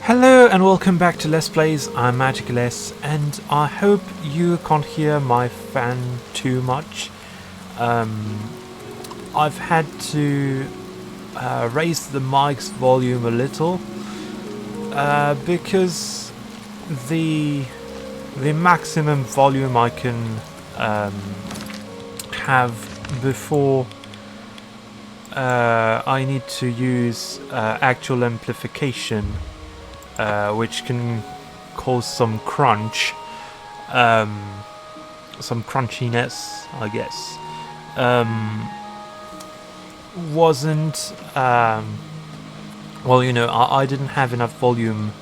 Hello and welcome back to Let's Plays. I'm Magicaless and I hope you can't hear my fan too much. I've had to raise the mic's volume a little because the maximum volume I can have before I need to use actual amplification, which can cause some crunch, some crunchiness, I guess. Wasn't well, you know, I didn't have enough volume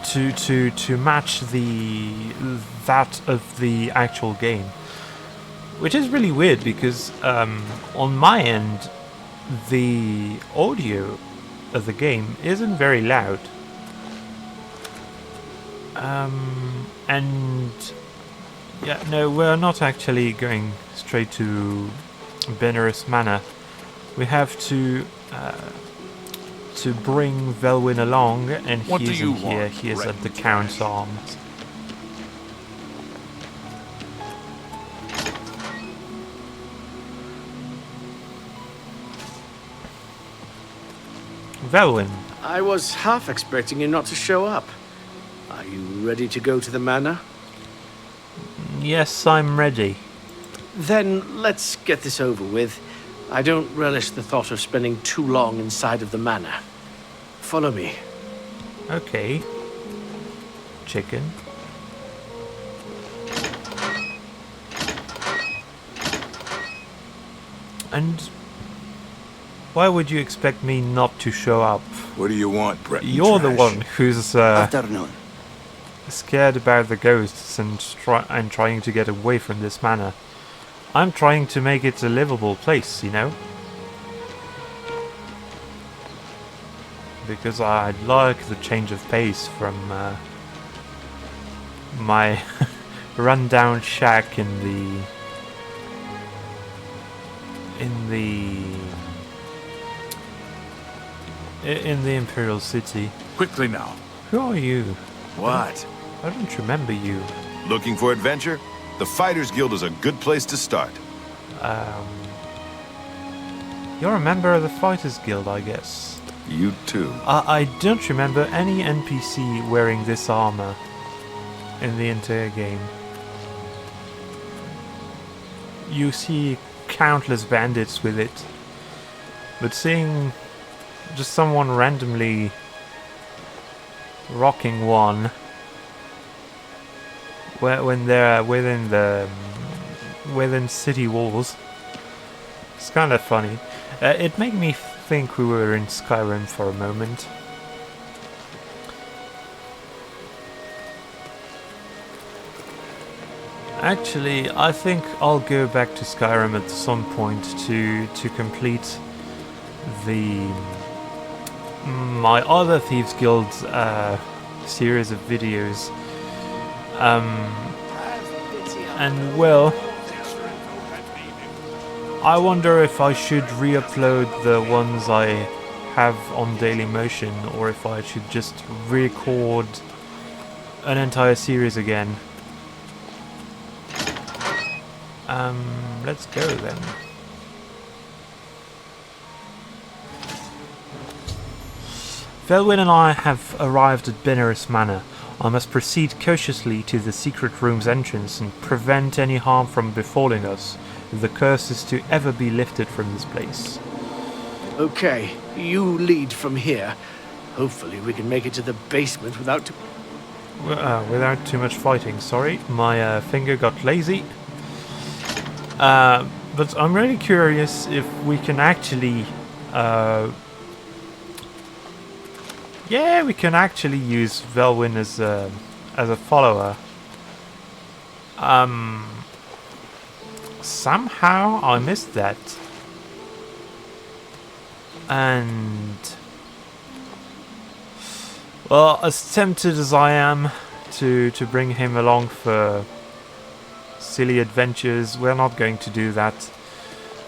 to match that of the actual game, which is really weird because on my end the audio of the game isn't very loud, and yeah, no, we're not actually going straight to Benerus Manor. We have to bring Velwyn along, and What he do you isn't here. want, He is at the red Count's arm. Velwyn. I was half expecting you not to show up. Are you ready to go to the manor? Yes, I'm ready. Then let's get this over with. I don't relish the thought of spending too long inside of the manor. Follow me. Okay. Chicken. And why would you expect me not to show up? What do you want, Brett? You're the one who's Afternoon. scared about the ghosts and trying to get away from this manor. I'm trying to make it a livable place, you know? Because I'd like the change of pace from my rundown shack in the Imperial City. Quickly now. Who are you? What? I don't remember you. Looking for adventure? The Fighters Guild is a good place to start. You're a member of the Fighters Guild, I guess. You too. I don't remember any NPC wearing this armor in the entire game. You see countless bandits with it, but seeing just someone randomly rocking one when they're within city walls, it's kind of funny. It made me think we were in Skyrim for a moment. Actually, I think I'll go back to Skyrim at some point to complete my other Thieves Guild series of videos. And well, I wonder if I should re-upload the ones I have on Dailymotion, or if I should just record an entire series again. Let's go then. Velwyn and I have arrived at Benerus Manor. I must proceed cautiously to the secret room's entrance and prevent any harm from befalling us, if the curse is to ever be lifted from this place. Okay, you lead from here. Hopefully we can make it to the basement without Without too much fighting, sorry. My finger got lazy. But I'm really curious if we can actually... yeah, we can actually use Velwyn as a follower. Somehow I missed that. And... well, as tempted as I am to bring him along for silly adventures, we're not going to do that.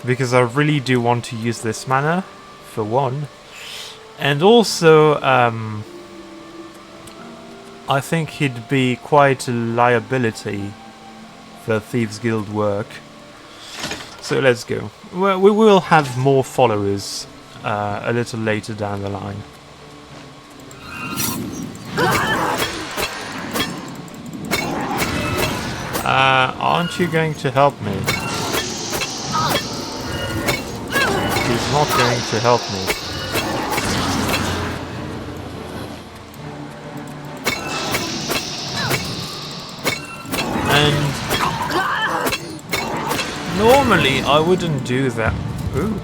Because I really do want to use this manor for one. And also, I think he'd be quite a liability for Thieves Guild work. So let's go. Well, we will have more followers a little later down the line. Aren't you going to help me? He's not going to help me. And normally I wouldn't do that. Ooh.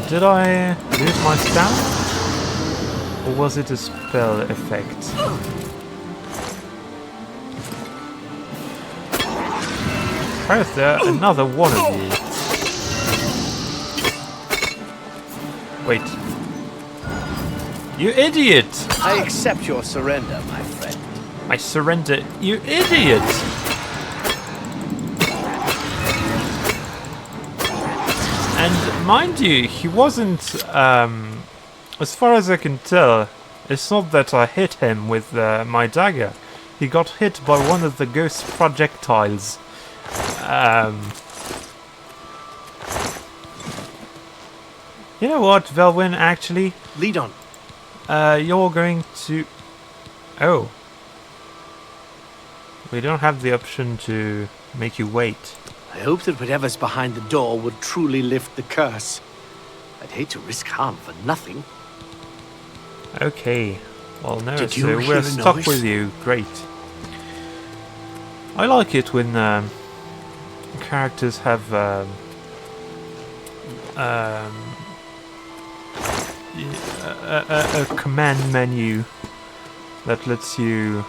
Did I lose my stamina? Or was it a spell effect? Why is there another one of you? Wait. You idiot! I accept your surrender, my friend. I surrender, you idiot! And mind you, he wasn't, as far as I can tell, it's not that I hit him with my dagger. He got hit by one of the ghost projectiles. You know what, Velwyn, actually? Lead on. You're going to... Oh. We don't have the option to make you wait. I hope that whatever's behind the door would truly lift the curse. I'd hate to risk harm for nothing. Okay. Well, no, Did so you hear we're a stuck noise? with you. Great. I like it when characters have a command menu that lets you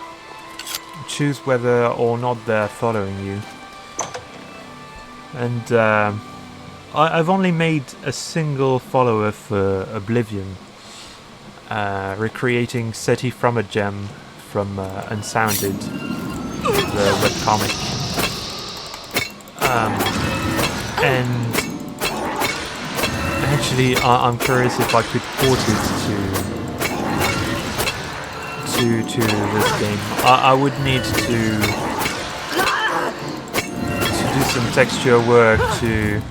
choose whether or not they're following you. And I've only made a single follower for Oblivion, recreating Seti from a gem from Unsounded, the webcomic. And actually, I'm curious if I could port it to this game. I would need to do some texture work to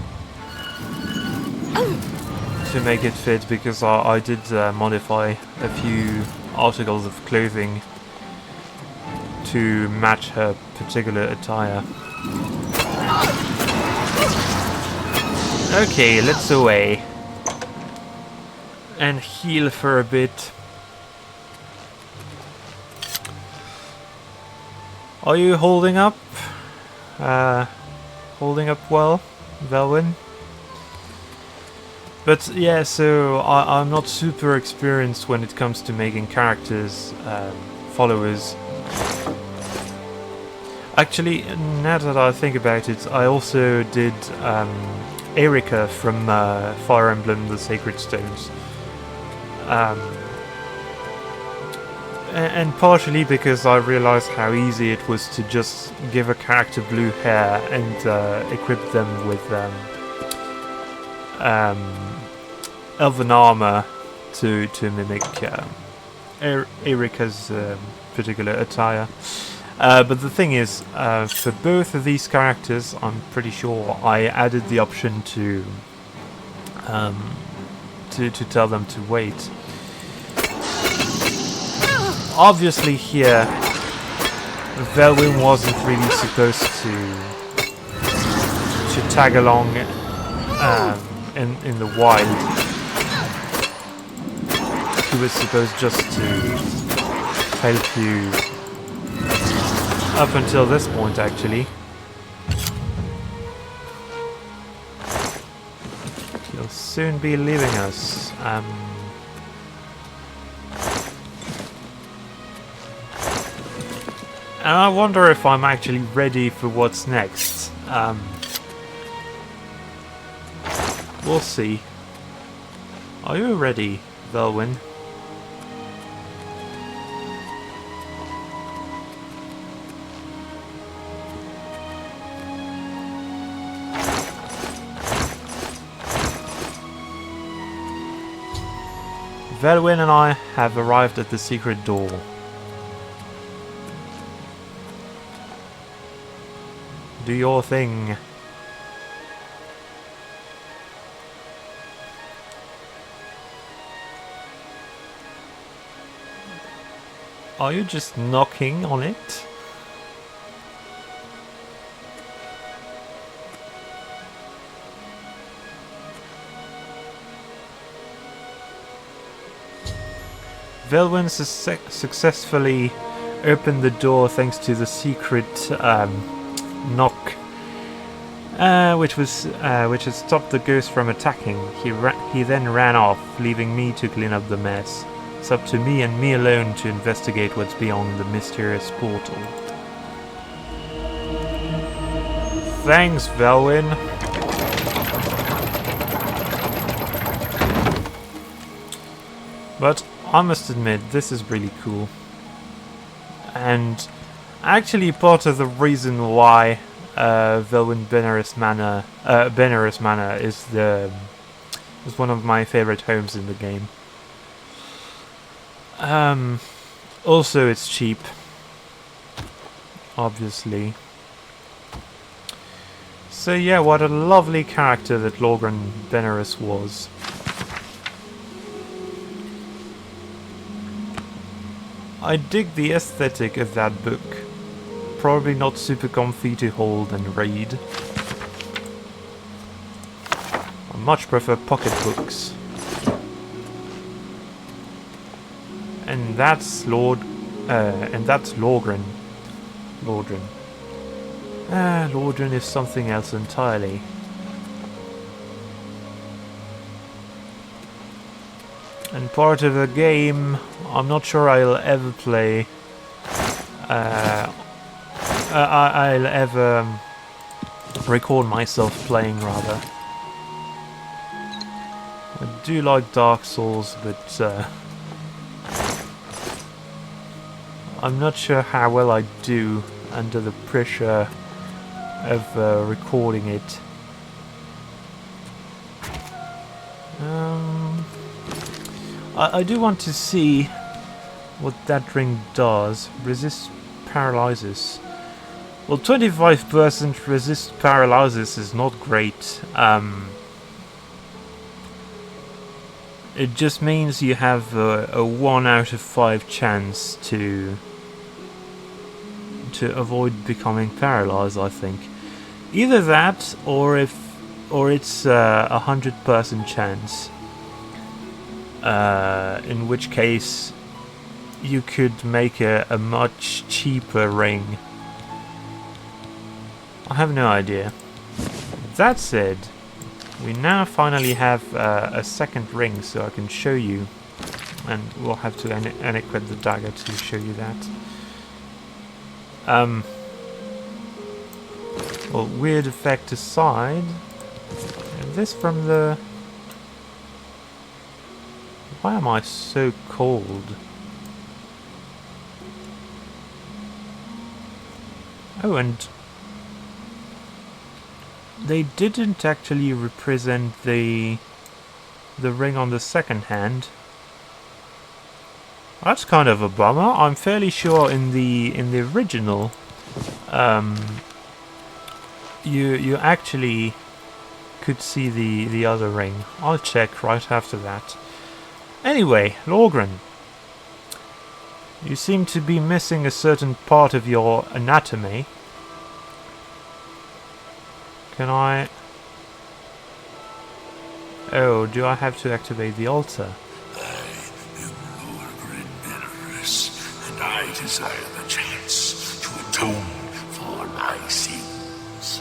make it fit, because I did modify a few articles of clothing to match her particular attire. Okay, let's away and heal for a bit. Are you holding up? Holding up well, Velwyn? But yeah, so I'm not super experienced when it comes to making characters, followers. Actually, now that I think about it, I also did Erika from Fire Emblem The Sacred Stones. And partially because I realized how easy it was to just give a character blue hair and equip them with elven armor to mimic Erika's particular attire. But the thing is, for both of these characters, I'm pretty sure I added the option to tell them to wait. Obviously here, Velwyn wasn't really supposed to tag along in the wild. He was supposed just to help you up until this point, actually. He'll soon be leaving us. And I wonder if I'm actually ready for what's next. We'll see. Are you ready, Velwyn? Velwyn and I have arrived at the secret door. Do your thing. Are you just knocking on it? Velwyn successfully opened the door thanks to the secret knock, which had stopped the ghost from attacking. He then ran off, leaving me to clean up the mess. It's up to me and me alone to investigate what's beyond the mysterious portal. Thanks, Velwyn. But I must admit, this is really cool. And actually part of the reason why Velwyn Benares Manor is one of my favorite homes in the game. Also it's cheap, obviously. So yeah, what a lovely character that Lorgren Benares was. I dig the aesthetic of that book. Probably not super comfy to hold and read. I much prefer pocket books. And that's Lorgren. Lorgren is something else entirely. And part of a game I'm not sure I'll ever play. I'll ever record myself playing, rather. I do like Dark Souls, but I'm not sure how well I do under the pressure of recording it. I do want to see what that ring does. Resist paralysis. Well, 25% resist paralysis is not great. It just means you have a 1 out of 5 chance to avoid becoming paralyzed, I think. Either that, or it's a 100% chance. In which case you could make a much cheaper ring. I have no idea. That said, we now finally have a second ring, so I can show you, and we'll have to unequip the dagger to show you that. Well, weird effect aside, and this from the... Why am I so cold? Oh, and they didn't actually represent the ring on the second hand. That's kind of a bummer. I'm fairly sure in the original, you actually could see the other ring. I'll check right after that. Anyway, Lorgren, you seem to be missing a certain part of your anatomy. Can I... Oh, do I have to activate the altar? I am Lorgren Benares, and I desire the chance to atone for my sins.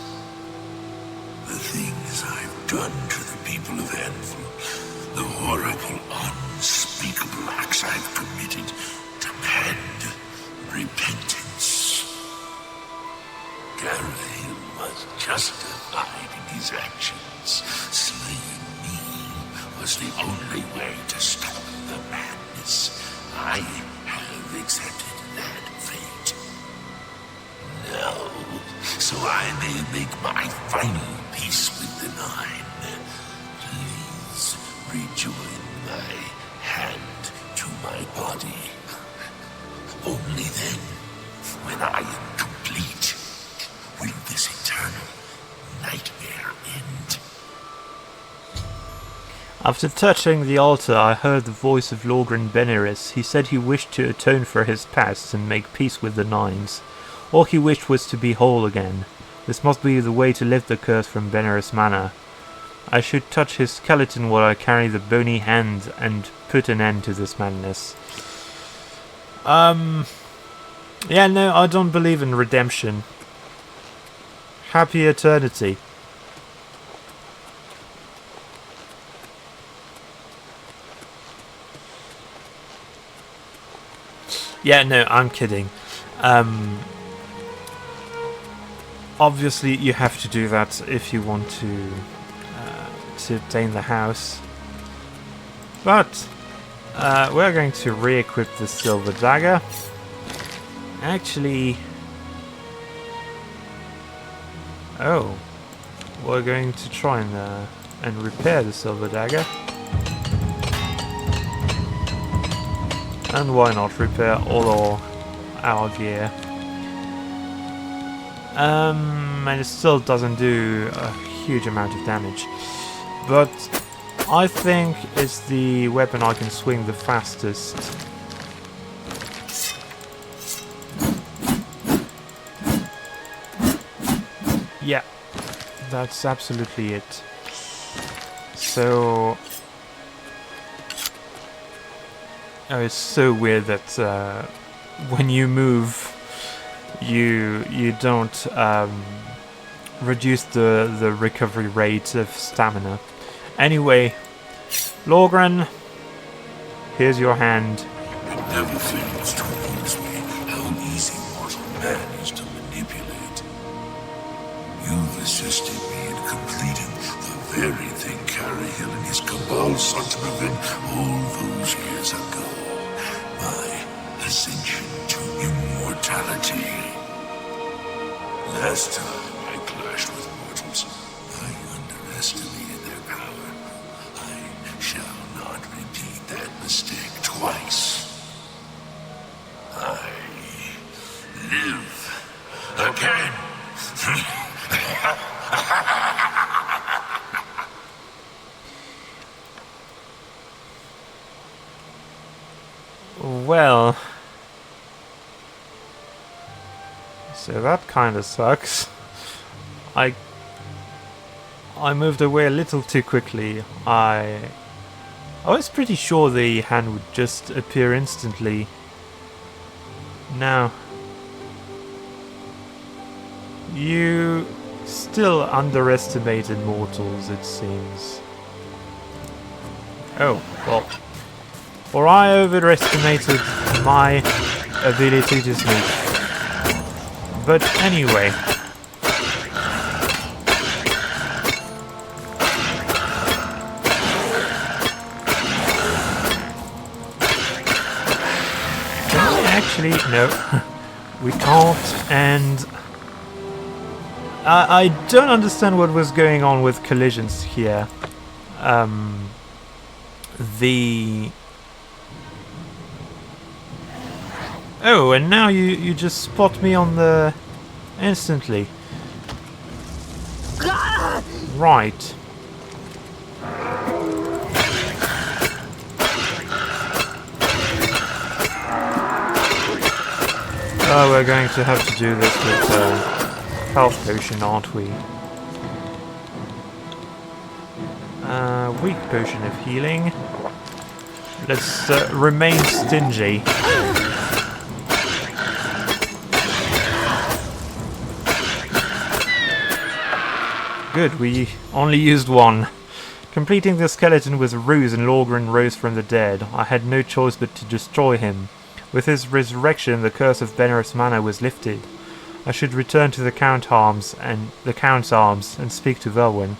The things I've done to the people of Anvil, the horrible, unspeakable acts I've committed, demand repentance. Gareth was justified in his actions. Slaying me was the only way to stop the madness. I have accepted that fate. Now, so I may make my final peace with the Nine, please rejoin my hand After touching the altar, I heard the voice of Lorgren Beneris. He said he wished to atone for his past and make peace with the Nines. All he wished was to be whole again. This must be the way to lift the curse from Beneris Manor. I should touch his skeleton while I carry the bony hand and put an end to this madness. Yeah, no, I don't believe in redemption. Happy eternity. Yeah, no, I'm kidding. Obviously, you have to do that if you want to obtain the house. But we're going to re-equip the silver dagger. Actually, oh, we're going to try and repair the silver dagger. And why not repair all our gear? And it still doesn't do a huge amount of damage. But I think it's the weapon I can swing the fastest. Yeah, that's absolutely it. So... oh, it's so weird that when you move, you don't reduce the recovery rate of stamina. Anyway, Lorgren, here's your hand. It never fails to amuse me how easy mortal man is to manipulate. You've assisted me in completing the very thing Carahill and his cabal sought to prevent all those years ago. My ascension to immortality. Last time I clashed with mortals, I underestimated their power. I shall not repeat that mistake twice. I live again. Well, so that kind of sucks. I moved away a little too quickly. I was pretty sure the hand would just appear instantly. Now, you still underestimated mortals, it seems. Oh, well. Or I overestimated my ability to sneak. But anyway. Actually, no. We can't, and... I don't understand what was going on with collisions here. Oh, and now you just spot me on the... instantly. Right. Oh, we're going to have to do this with health potion, aren't we? Weak potion of healing. Let's remain stingy. Good, we only used one. Completing the skeleton was a ruse and Lorgren rose from the dead. I had no choice but to destroy him. With his resurrection, the curse of Beneris Manor was lifted. I should return to the Count's arms and speak to Velwyn.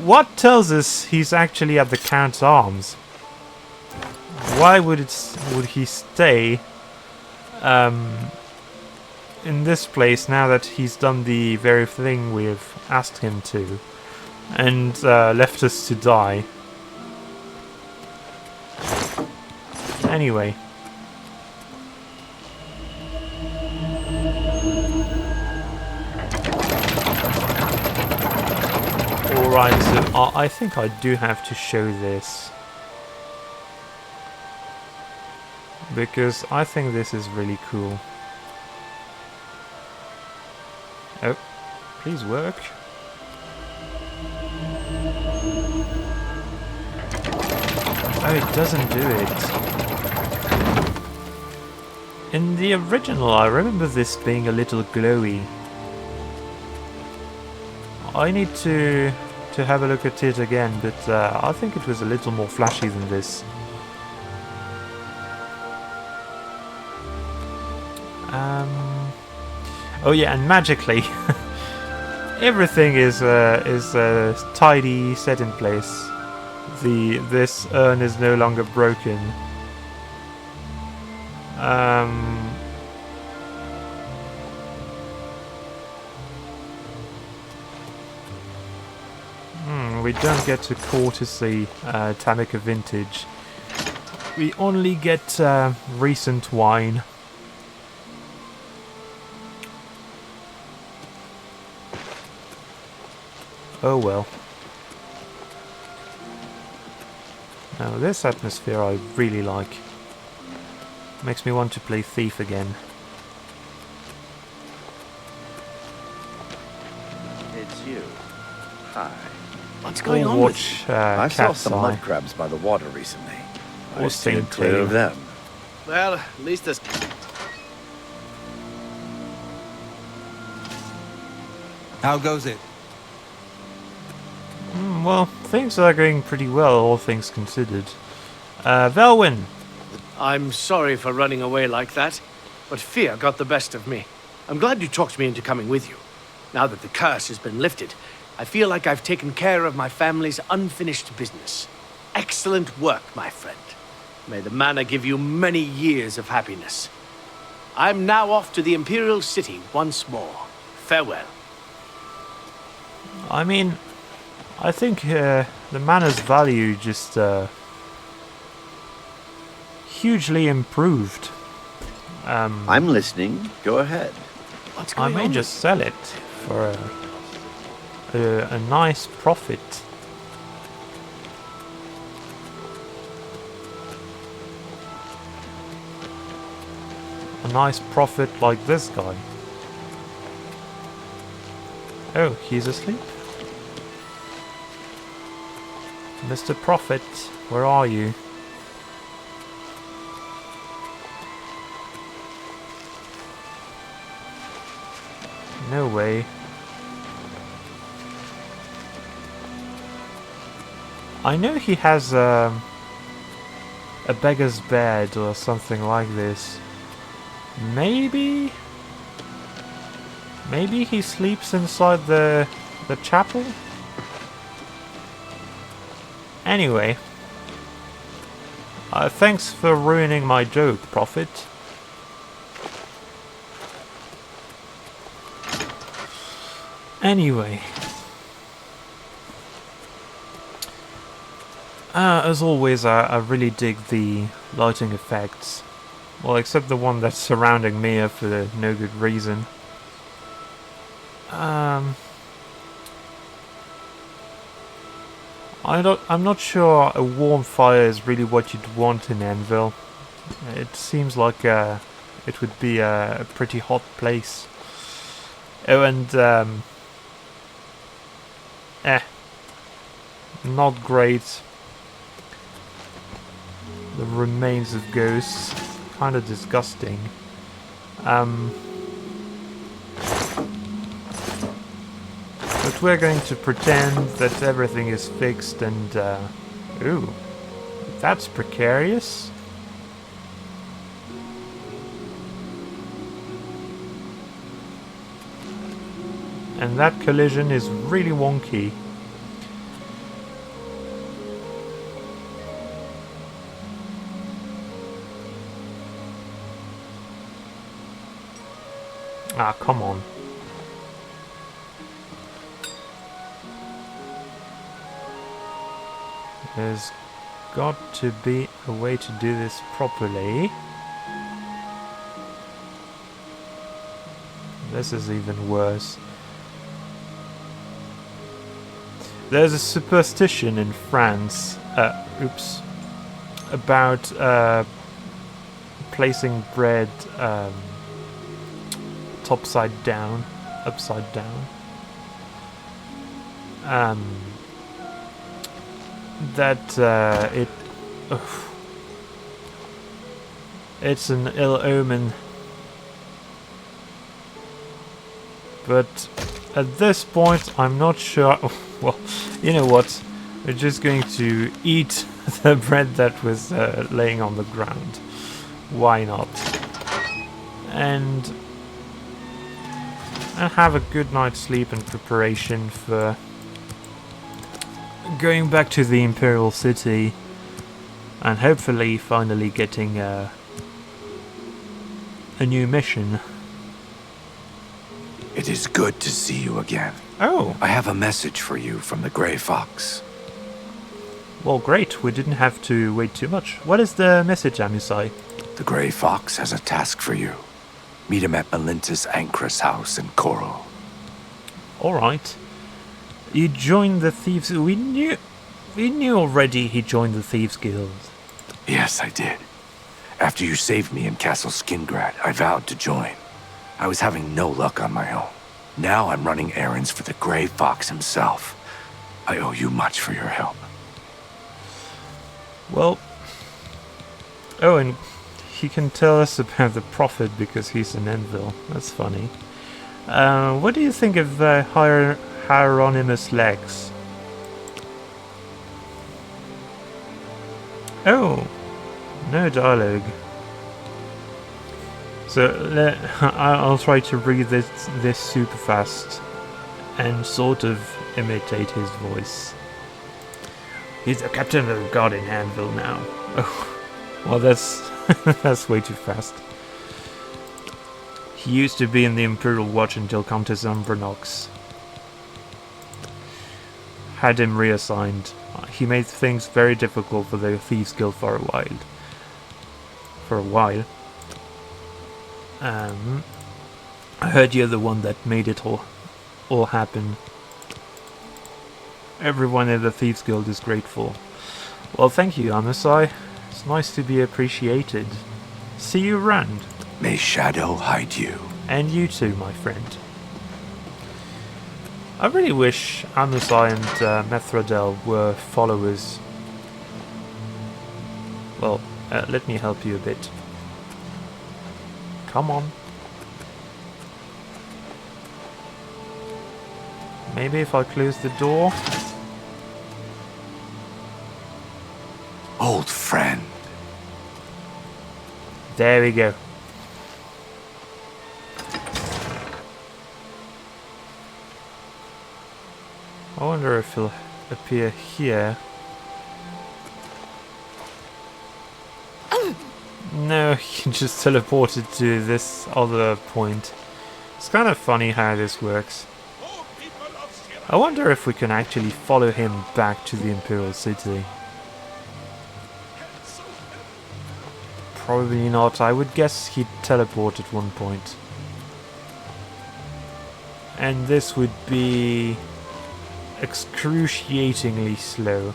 What tells us he's actually at the Count's arms? Why would he stay in this place now that he's done the very thing we've asked him to and left us to die? Anyway. Alright, so I think I do have to show this. Because I think this is really cool. Oh, please work. Oh, it doesn't do it. In the original, I remember this being a little glowy. I need to have a look at it again, but I think it was a little more flashy than this. Oh yeah, and magically, everything is tidy, set in place. This urn is no longer broken. We don't get to courtesy Tamika vintage. We only get recent wine. Oh well. Now this atmosphere I really like. Makes me want to play Thief again. It's you. Hi. What's going Or on watch I saw Cat's some Eye. mud crabs by the water recently. Or I steered Saint clear Tail. of them. Well, at least there's... How goes it? Well, things are going pretty well, all things considered. Velwyn! I'm sorry for running away like that, but fear got the best of me. I'm glad you talked me into coming with you. Now that the curse has been lifted, I feel like I've taken care of my family's unfinished business. Excellent work, my friend. May the manor give you many years of happiness. I'm now off to the Imperial City once more. Farewell. I mean, I think the manor's value just hugely improved. I'm listening. Go ahead. What's I going may on? just sell it for a nice profit. A nice profit like this guy. Oh, he's asleep? Mr. Prophet, where are you? No way. I know he has a beggar's bed or something like this. Maybe he sleeps inside the chapel? Anyway. Thanks for ruining my joke, Prophet. Anyway. As always, I really dig the lighting effects. Well, except the one that's surrounding Mia for no good reason. I'm not sure a warm fire is really what you'd want in Anvil. It seems like it would be a pretty hot place. Oh, and not great. The remains of ghosts, kind of disgusting. But we're going to pretend that everything is fixed and, ooh, that's precarious. And that collision is really wonky. Ah, come on. There's got to be a way to do this properly. This is even worse. There's a superstition in France, about placing bread upside down. It's an ill omen. But at this point, I'm not sure. Well, you know what? We're just going to eat the bread that was laying on the ground. Why not? And have a good night's sleep in preparation for going back to the Imperial City and hopefully finally getting a new mission. It is good to see you again. Oh, I have a message for you from the Grey Fox. well, great. We didn't have to wait too much. What is the message, Amusei? The Grey Fox has a task for you. Meet him at Melintus Ancrus' house in Coral. Alright. You joined the Thieves... We knew already he joined the Thieves Guild. Yes, I did. After you saved me in Castle Skingrad, I vowed to join. I was having no luck on my own. Now I'm running errands for the Grey Fox himself. I owe you much for your help. Well... Oh, and he can tell us about the Prophet because he's an Envil. That's funny. What do you think of Hieronymus Legs? Oh, no dialogue. So I'll try to read this super fast and sort of imitate his voice. He's the captain of the guard in Anvil now. Oh, well, that's that's way too fast. He used to be in the Imperial Watch until Countess Umbranox had him reassigned. He made things very difficult for the Thieves Guild for a while. I heard you're the one that made it all happen. Everyone in the Thieves Guild is grateful. Well, thank you, Amusei. It's nice to be appreciated. See you around. May Shadow hide you. And you too, my friend. I really wish Amusei and Methradel were followers. Well, let me help you a bit. Come on. Maybe if I close the door? Old friend. There we go. I wonder if he'll appear here. No, he just teleported to this other point. It's kind of funny how this works. I wonder if we can actually follow him back to the Imperial City. Probably not. I would guess he'd teleport at one point. And this would be excruciatingly slow.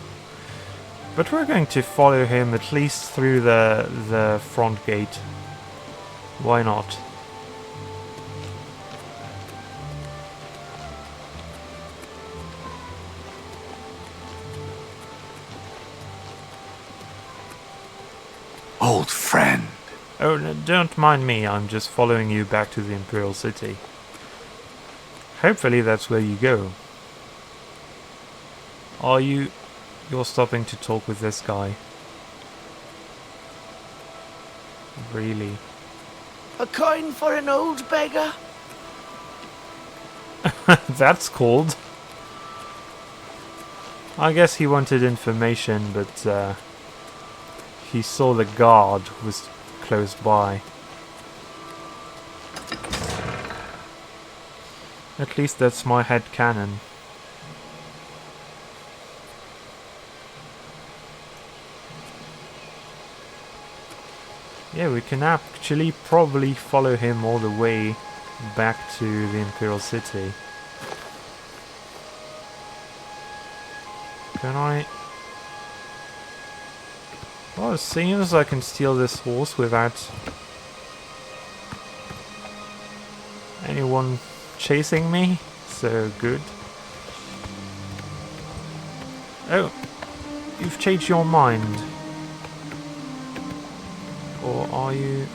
But we're going to follow him at least through the front gate. Why not? Old friend. Oh, no, don't mind me. I'm just following you back to the Imperial City. Hopefully that's where you go. Are you... You're stopping to talk with this guy? Really? A coin for an old beggar? That's cold. I guess he wanted information, but he saw the guard was close by. At least that's my head canon. Yeah, we can actually probably follow him all the way back to the Imperial City. Can I... Well, it seems I can steal this horse without anyone chasing me. So good. Oh, you've changed your mind. Or are you...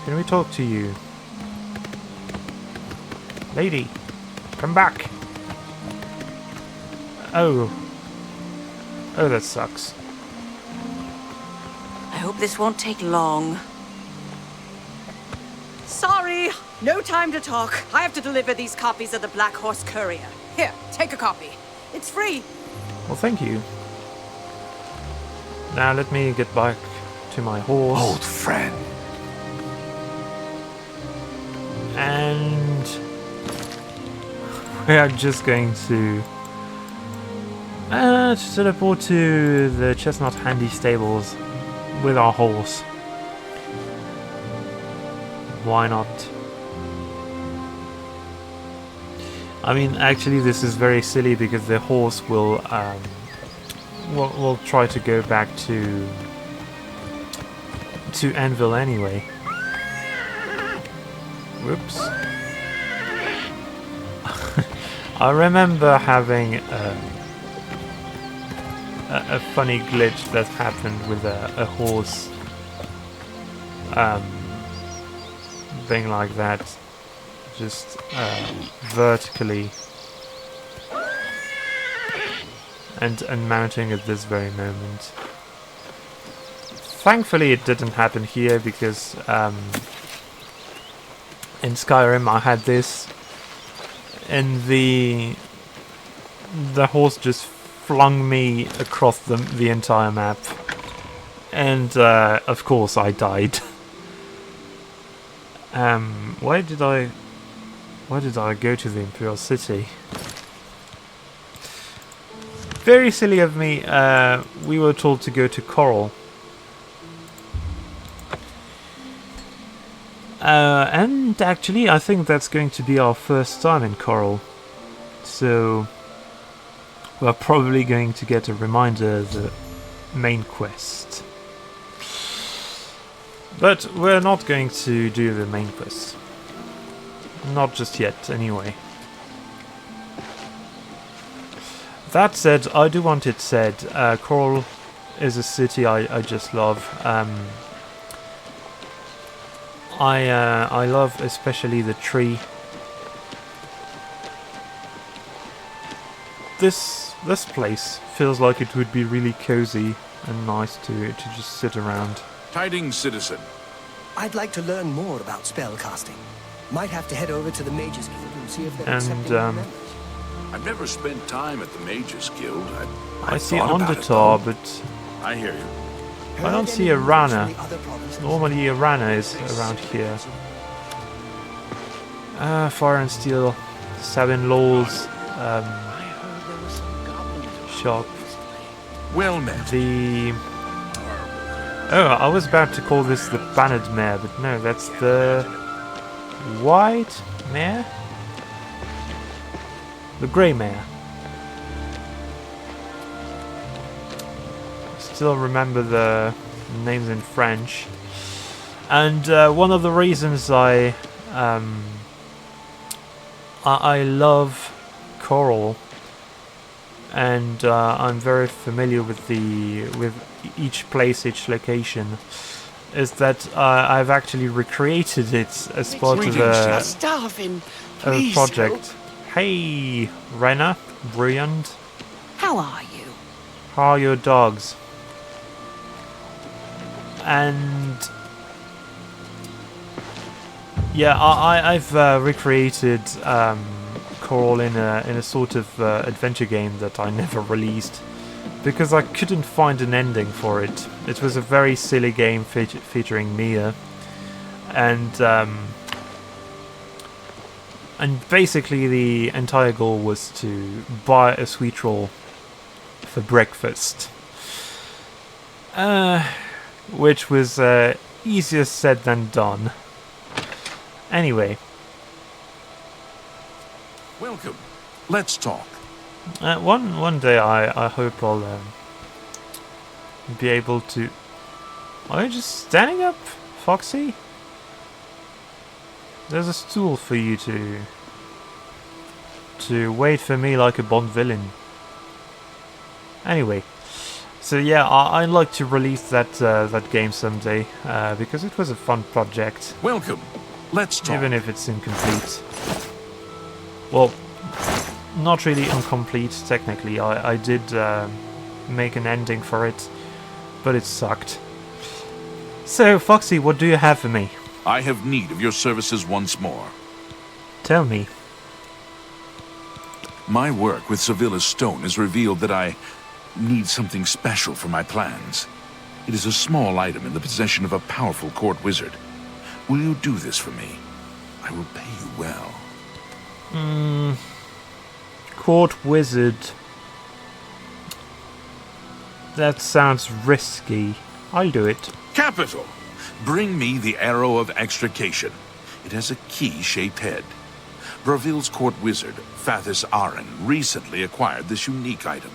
Can we talk to you? Lady, come back. Oh. Oh, that sucks. I hope this won't take long. Sorry, no time to talk. I have to deliver these copies of the Black Horse Courier. Here, take a copy. It's free. Well, thank you. Now let me get back to my horse. Old friend. And we are just going to teleport to the Chestnut Handy stables with our horse. Why not? I mean, actually, this is very silly because the horse will try to go back to Anvil anyway. Whoops. I remember having a funny glitch that happened with a horse thing like that, just vertically and mounting at this very moment. Thankfully it didn't happen here because in Skyrim I had this and the horse just flung me across the entire map, and of course I died. Why did I go to the Imperial City? Very silly of me. We were told to go to Coral. And actually I think that's going to be our first time in Coral. So we're probably going to get a reminder of the main quest. But we're not going to do the main quest. Not just yet, anyway. That said, I do want it said, Coral is a city I just love. I love especially the tree. This place feels like it would be really cozy and nice to just sit around. Tidings, citizen. I'd like to learn more about spellcasting. Might have to head over to the Mages Guild and see if they're accepting new members. I've never spent time at the Mages Guild. I see Undertar, but I hear you. I don't see a Rana. Normally a Rana is around here. Fire and Steel, Sabin Law's shop. Well met. Oh, I was about to call this the Bannered Mare, but no, that's the White Mare? The Grey Mare. Still remember the names in French. And one of the reasons I love Coral, and I'm very familiar with each place, each location, is that I've actually recreated it as part of a project. Hey, Renna, brilliant. How are you? How are your dogs? And yeah, I've recreated Coral in a sort of adventure game that I never released because I couldn't find an ending for it. It was a very silly game featuring Mia, and basically the entire goal was to buy a sweet roll for breakfast, which was easier said than done. Anyway. Welcome. Let's talk. One day I hope I'll be able to... Are you just standing up, Foxy? There's a stool for you to wait for me like a Bond villain. Anyway, so yeah, I'd like to release that game someday because it was a fun project. Welcome. Let's talk. Even if it's incomplete. Well, not really incomplete technically. I did make an ending for it, but it sucked. So, Foxy, what do you have for me? I have need of your services once more. Tell me. My work with Sevilla's stone has revealed that I need something special for my plans. It is a small item in the possession of a powerful court wizard. Will you do this for me? I will pay you well. Court wizard. That sounds risky. I'll do it. Capital! Bring me the Arrow of Extrication. It has a key-shaped head. Braville's court wizard, Fathis Aren, recently acquired this unique item.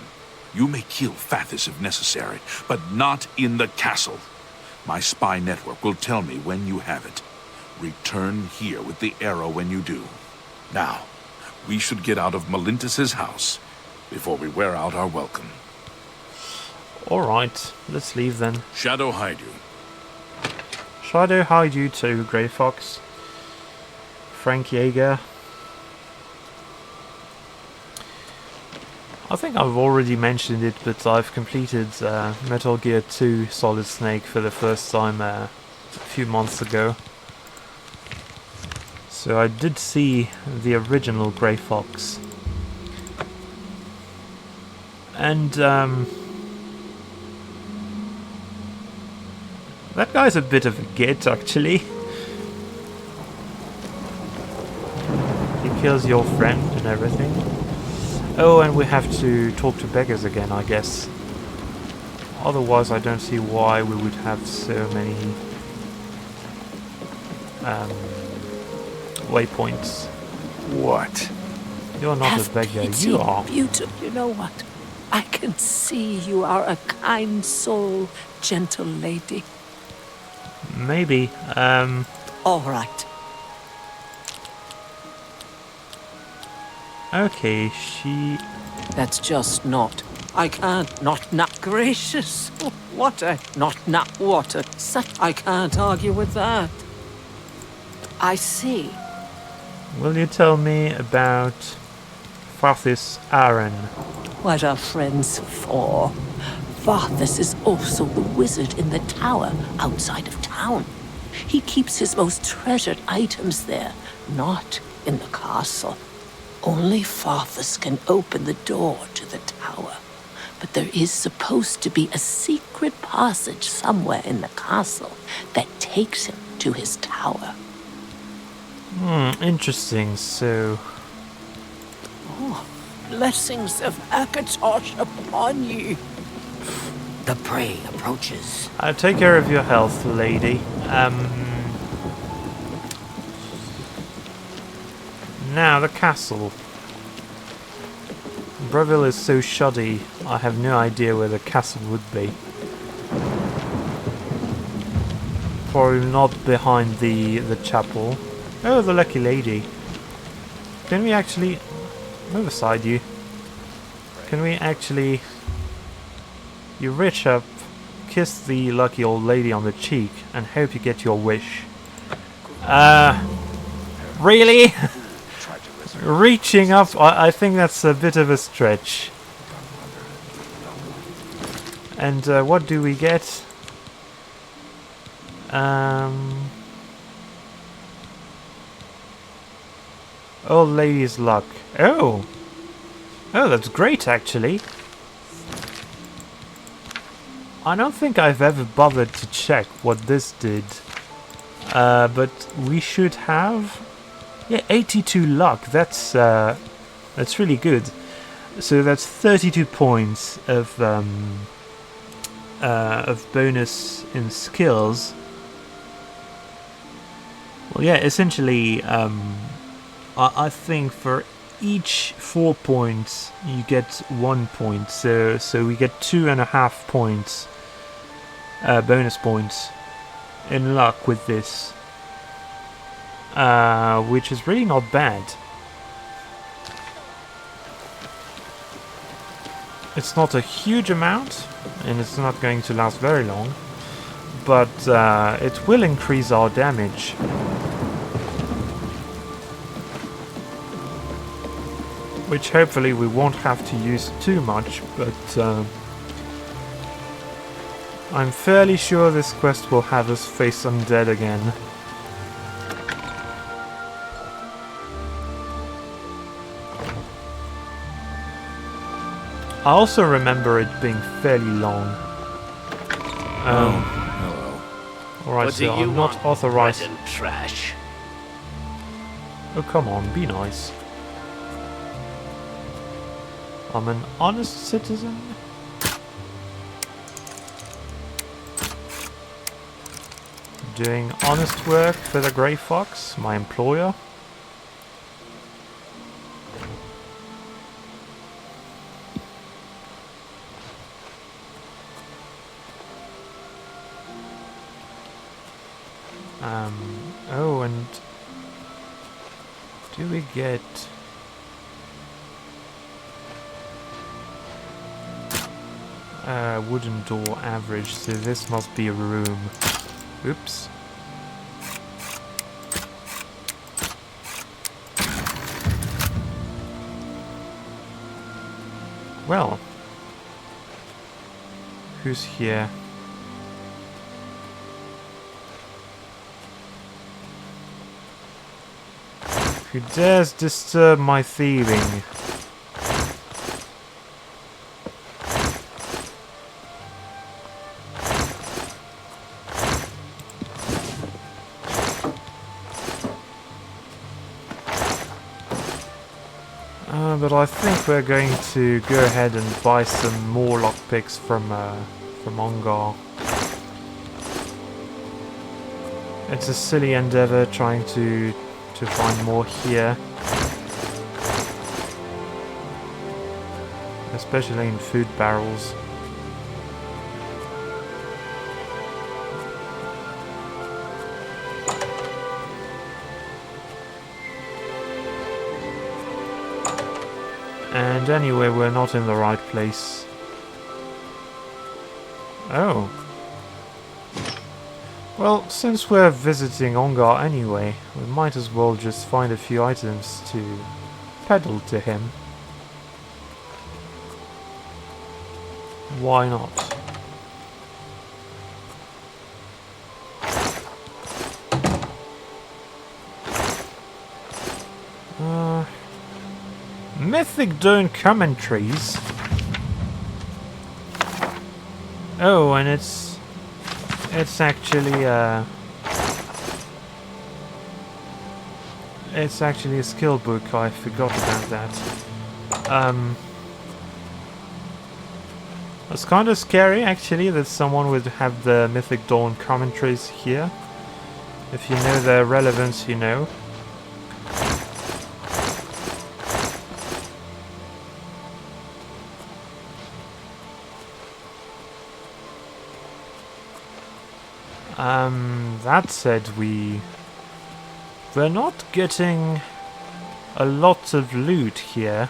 You may kill Fathis if necessary, but not in the castle. My spy network will tell me when you have it. Return here with the arrow when you do. Now, we should get out of Melintus's house before we wear out our welcome. Alright, let's leave then. Shadow hide you. Shadow hide you too, Grey Fox. Frank Jaeger. I think I've already mentioned it, but I've completed Metal Gear 2 Solid Snake for the first time a few months ago. So I did see the original Grey Fox. And that guy's a bit of a git, actually. He kills your friend and everything. Oh, and we have to talk to beggars again, I guess. Otherwise, I don't see why we would have so many waypoints. What? You're not a beggar, you are. Beautiful. You know what? I can see you are a kind soul, gentle lady. Maybe. All right. Okay, she... That's just not. I can't not gracious. What a not water. Such. I can't argue with that. I see. Will you tell me about Fathis Aren? What are friends for? Fathis is also the wizard in the tower outside of town. He keeps his most treasured items there, not in the castle. Only Fathis can open the door to the tower. But there is supposed to be a secret passage somewhere in the castle that takes him to his tower. Interesting, so... Oh, blessings of Akatosh upon you. The prey approaches. Take care of your health, lady. Now, the castle. Braville is so shoddy, I have no idea where the castle would be. Probably not behind the chapel. Oh, the lucky lady. Can we actually... move aside, you. Can we actually... You reach up, kiss the lucky old lady on the cheek, and hope you get your wish. Really? Reaching up, I think that's a bit of a stretch. And what do we get? Old lady's luck. Oh! Oh, that's great, actually. I don't think I've ever bothered to check what this did. But we should have... Yeah, 82 luck. That's really good. So that's 32 points of bonus in skills. Well, yeah, essentially, I think for each 4 points you get 1 point, so we get 2.5 points, bonus points in luck with this, which is really not bad. It's not a huge amount, and it's not going to last very long, but it will increase our damage. Which hopefully we won't have to use too much, but I'm fairly sure this quest will have us face undead again. I also remember it being fairly long. Hello. Alright, so I'm not authorized. Trash. Oh, come on, be nice. I'm an honest citizen. Doing honest work for the Grey Fox, my employer. Oh, and do we get wooden door average? So this must be a room. Oops. Well, who's here? Who dares disturb my thieving? But I think we're going to go ahead and buy some more lockpicks from Ongar. It's a silly endeavor trying to find more here, especially in food barrels. And anyway, we're not in the right place. Oh. Well, since we're visiting Ongar anyway, we might as well just find a few items to peddle to him. Why not? Mythic Dawn commentaries. Oh, and it's actually a skill book. I forgot about that. It's kind of scary actually that someone would have the Mythic Dawn commentaries here. If you know their relevance, you know. That said, we're not getting a lot of loot here.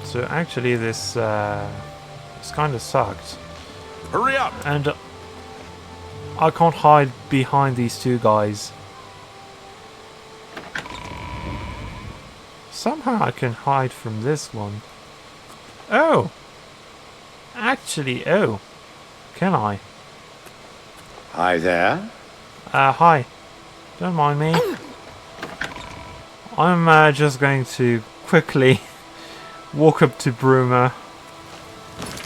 So actually this kind of sucked. Hurry up! And I can't hide behind these two guys. Somehow I can hide from this one. Oh! Actually, oh. Can I? Hi there. Hi. Don't mind me. I'm just going to quickly walk up to Bruma,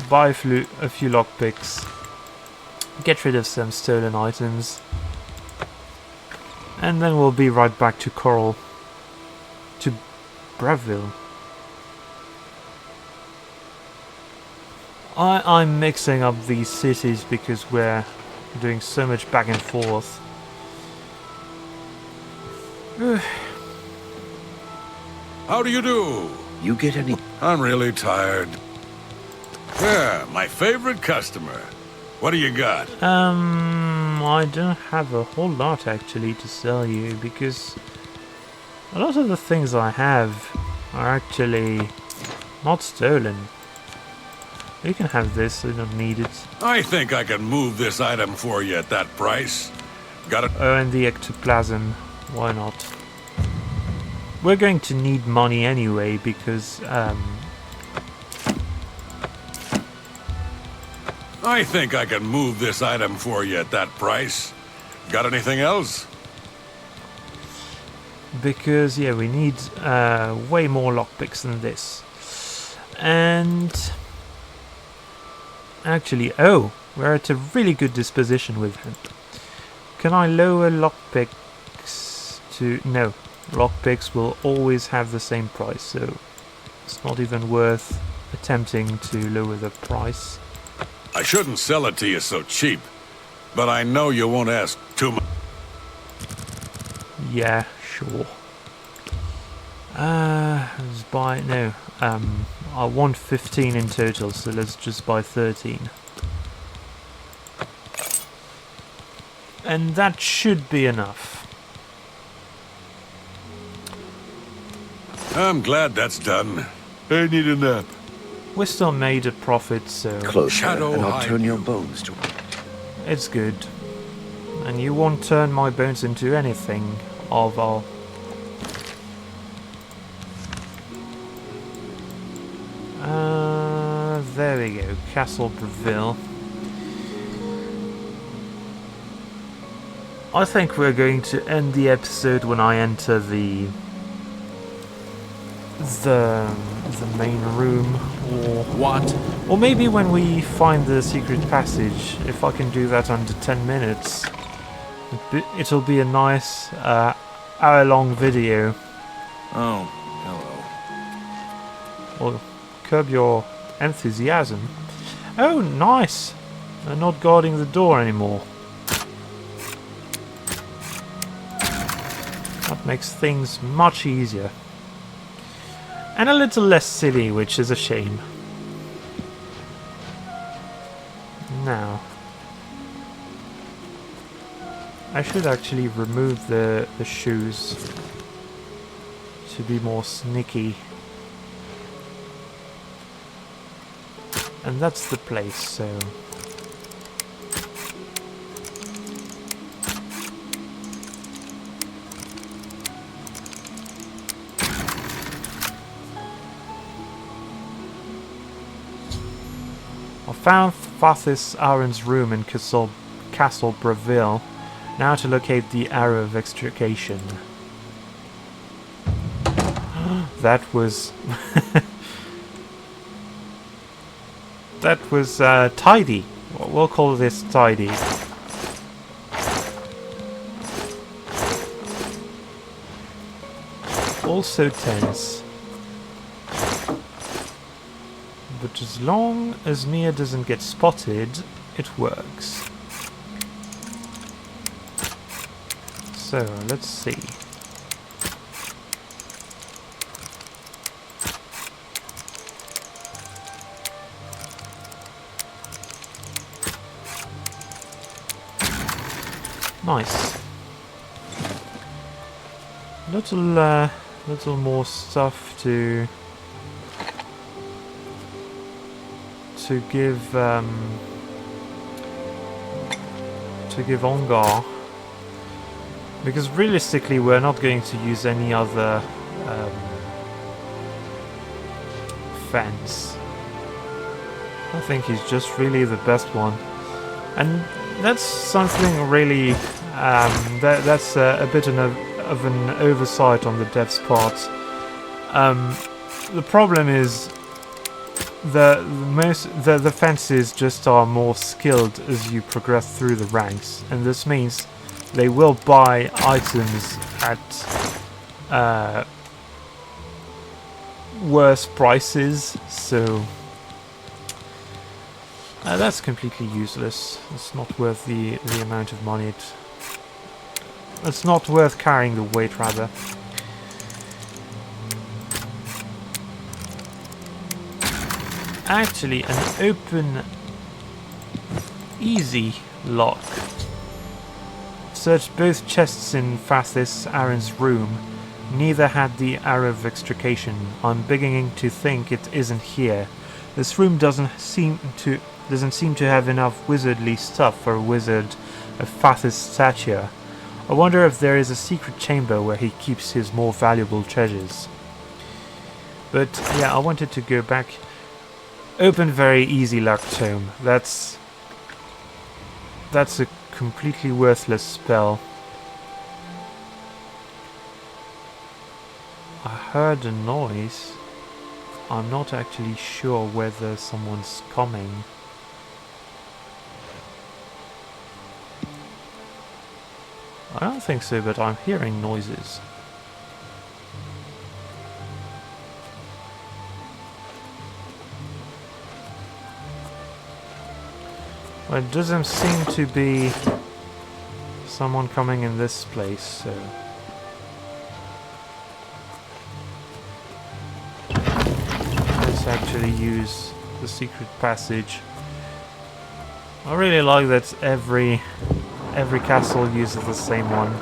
buy a few lockpicks, get rid of some stolen items, and then we'll be right back to Coral. To Braville. I'm mixing up these cities because we're doing so much back and forth. How do you do? You get any... I'm really tired. Yeah, my favorite customer. What do you got? I don't have a whole lot actually to sell you because a lot of the things I have are actually not stolen. You can have this, I don't need it. I think I can move this item for you at that price. Got it? Oh, and the ectoplasm. Why not? We're going to need money anyway because I think I can move this item for you at that price. Got anything else? Because yeah, we need way more lockpicks than this. And actually, oh, we're at a really good disposition with him. Can I lower lockpicks to... No, lockpicks will always have the same price, so it's not even worth attempting to lower the price. I shouldn't sell it to you so cheap, but I know you won't ask too much. Yeah, sure. Let's buy... No, I want 15 in total, so let's just buy 13. And that should be enough. I'm glad that's done. I need a nap. We still made a profit, so... Closer, and I'll turn your bones to... It's good. And you won't turn my bones into anything, Arval. There we go, Castle Braville. I think we're going to end the episode when I enter the main room, or what? Or maybe when we find the secret passage. If I can do that under 10 minutes, it'll be a nice hour-long video. Oh, hello. Or curb your enthusiasm. Oh, nice! They're not guarding the door anymore. That makes things much easier. And a little less silly, which is a shame. Now, I should actually remove the shoes to be more sneaky. And that's the place, so... I found Fathis Aaron's room in Castle Braville. Now to locate the arrow of extrication. That was... that was tidy. We'll call this tidy. Also tense. But as long as Mia doesn't get spotted, it works. So, let's see. Nice. Little more stuff to give Ongar, because realistically we're not going to use any other fence. I think he's just really the best one, and that's something really That's a bit of an oversight on the dev's part. The problem is the fences just are more skilled as you progress through the ranks, and this means they will buy items at worse prices, so that's completely useless. It's not worth the amount of money. It's not worth carrying the weight, rather. Actually, an open, easy lock. Searched both chests in Fathis Aaron's room. Neither had the arrow of extrication. I'm beginning to think it isn't here. This room doesn't seem to have enough wizardly stuff for a wizard of Fathis stature. I wonder if there is a secret chamber where he keeps his more valuable treasures. But yeah, I wanted to go back. Open very easy luck tome. That's a completely worthless spell. I heard a noise. I'm not actually sure whether someone's coming. I don't think so, but I'm hearing noises. Well, it doesn't seem to be someone coming in this place, so... let's actually use the secret passage. I really like that every castle uses the same one.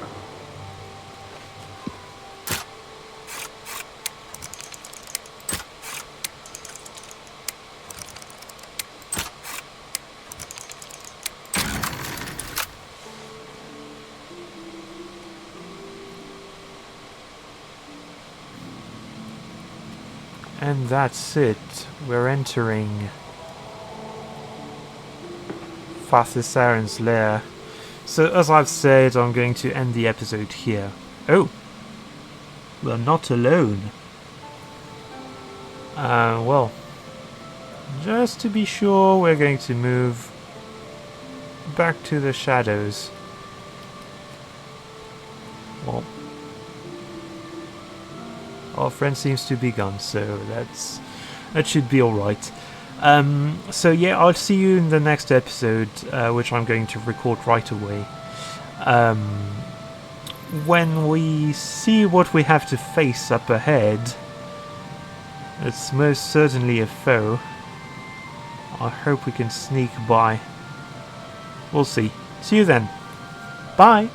And that's it. We're entering Fathis Aaron's lair. So as I've said, I'm going to end the episode here. Oh! We're not alone. Well, just to be sure, we're going to move back to the shadows. Well, our friend seems to be gone, so that should be alright. So yeah, I'll see you in the next episode, which I'm going to record right away. When we see what we have to face up ahead, it's most certainly a foe. I hope we can sneak by. We'll see. See you then. Bye!